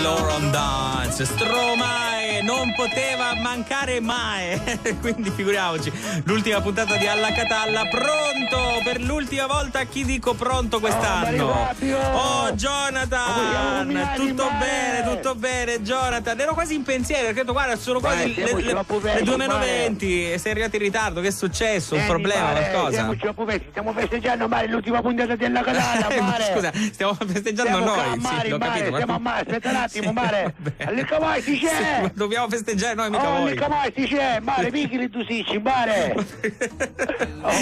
Lauren Dance, Stromae, non poteva mancare mai. Quindi figuriamoci, l'ultima puntata di Alla Catalla, pronto per l'ultima volta. Chi dico pronto quest'anno? Oh Jonathan, tutto bene Jonathan, ero quasi in pensiero perché ho detto guarda sono quasi le 2:20 e sei arrivato in ritardo, che è successo? Un problema, qualcosa? Stiamo festeggiando mare l'ultima puntata della Catalla, mare. Scusa, stiamo festeggiando noi, sì, l'ho capito. Siamo a mare, aspetta un attimo, mare. All'Icamai si c'è! Sì, dobbiamo festeggiare noi, mica voi. All'Icamai si c'è, mare, picchi tu sicci, mare.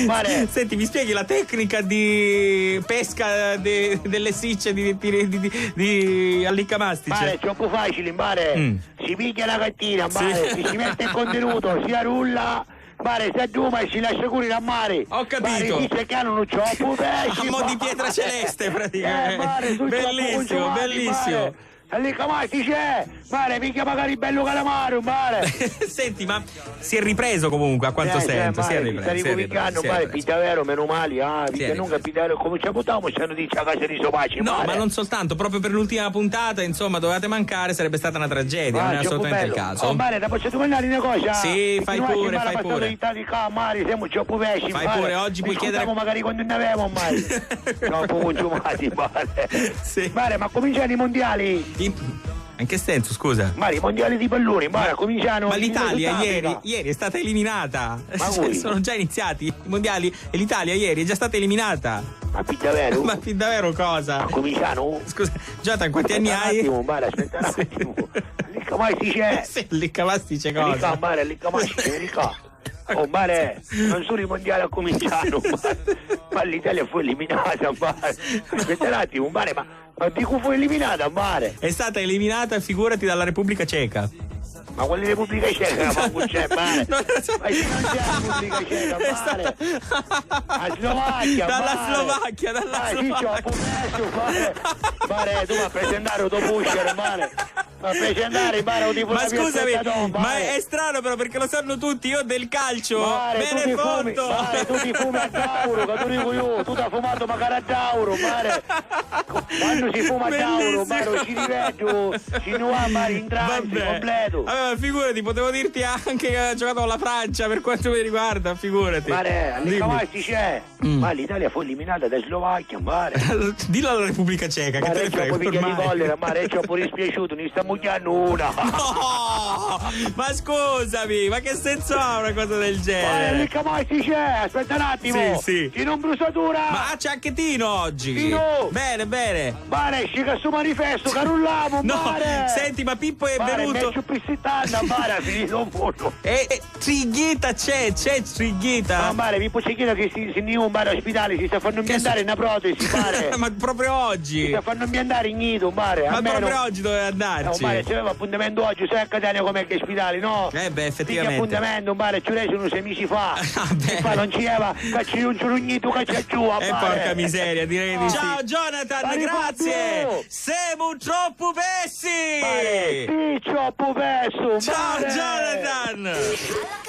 Mare. Senti, mi spieghi la tecnica di pesca delle sicce di Allicamastice? Mare, è troppo facile, mare. Si piglia la cattina, mare, Sì. si mette il contenuto, si rulla. Mare, si aggiuma e si lascia curare a mare. Ho capito. Mare, dice che hanno un cioppo pesci. A mo' di pietra celeste, praticamente. Mare, Bellissimo, bellissimo. All'Icamai si c'è, mare, mica magari bello calamaro, mare. Senti, ma si è ripreso comunque, a quanto sento, si è ripreso. Sta ricominciando, mare, Pitavero, meno male, perché non Pitavero, come ci buttiamo, ci hanno detto a casa di Somaci, No, mare. ma non soltanto, proprio per l'ultima puntata, insomma, dovevate mancare, sarebbe stata una tragedia, non è assolutamente il caso. Oh, mare, da posso domandare una cosa? Sì, fai pure. Mare, siamo troppo pesci, Fai pure, oggi puoi chiedere. Magari quando ne avevamo, mare. Troppo congiumati, mare. Sì. Mare, ma cominciano i mondiali? In che senso, scusa? Mare, i mondiali di palloni, mare, cominciano. Ma l'Italia ieri è stata eliminata. Sono già iniziati i mondiali e l'Italia ieri è già stata eliminata. Ma Pitavero? Ma davvero cosa? Ma cominciano? Scusa, Jonathan, quanti anni hai? Un attimo, mare, aspetta un attimo. L'Icamai si c'è. Sì, l'Icamastice cosa? L'Icamai si c'è, Oh mare, non solo i mondiali a cominciare, ma l'Italia fu eliminata, mare. Aspetta un attimo, mare, ma di cui fu eliminata, mare? È stata eliminata, figurati, dalla Repubblica Ceca. Ma quella Repubblica Ceca, ma c'è, mare? Ma se non c'è la Repubblica Ceca, mare? La Slovacchia, dalla Slovacchia. Sì, ci ho perso, mare. Mare, tu mi presentare un pusher, mare. Ma presentare, mare, tipo ma scusami, ma è strano però perché lo sanno tutti, io del calcio mare, me ne fondo. Mare, tu ti fumi a Tauro, che tu dico io, tu ti hai fumato magari a Tauro, mare. Quando si fuma a Tauro, mare, ci riveggio, ci nuova, mare, in trance, completo. Vabbè, figurati, potevo dirti anche che ha giocato con la Francia per quanto mi riguarda, figurati. Mare, all'Icamai c'è. Ma l'Italia fu eliminata da Slovacchia, mare. Dillo alla Repubblica Ceca, che te ne frega ormai. Mare, ci ho pure dispiaciuto, ne stiamo chiando una. No! Ma scusami, ma che senso ha una cosa del genere? Mare, l'Icamai c'è, aspetta un attimo. Sì. Tino in bruciatura. Ma c'è anche Tino oggi. Tino. Bene. Mare, esci che sto manifesto, carullamo, no, mare. Senti, ma Pippo è venuto. Mare, ha finito un voto. E Trighita c'è Trighita. Ma mare, Pippo Cecchino che si un bar ospitale, si sta fanno impiantare una protesi, mare. Ma proprio oggi. Si sta fanno impiantare in nido, mare. Ma proprio oggi doveva andarci. No, mare, c'aveva appuntamento oggi, sai a Catania com'è che ospitali, no? Beh, effettivamente. Che appuntamento, mare, ci resi unos 6 mesi fa. Fa non ci aveva, cacci un ciurugnito, caccia giù, e porca miseria, direi di sì. Ciao Jonathan, mare, grazie. Siamo troppo pessi. Mare, sì, troppo pesso. Ciao Jonathan.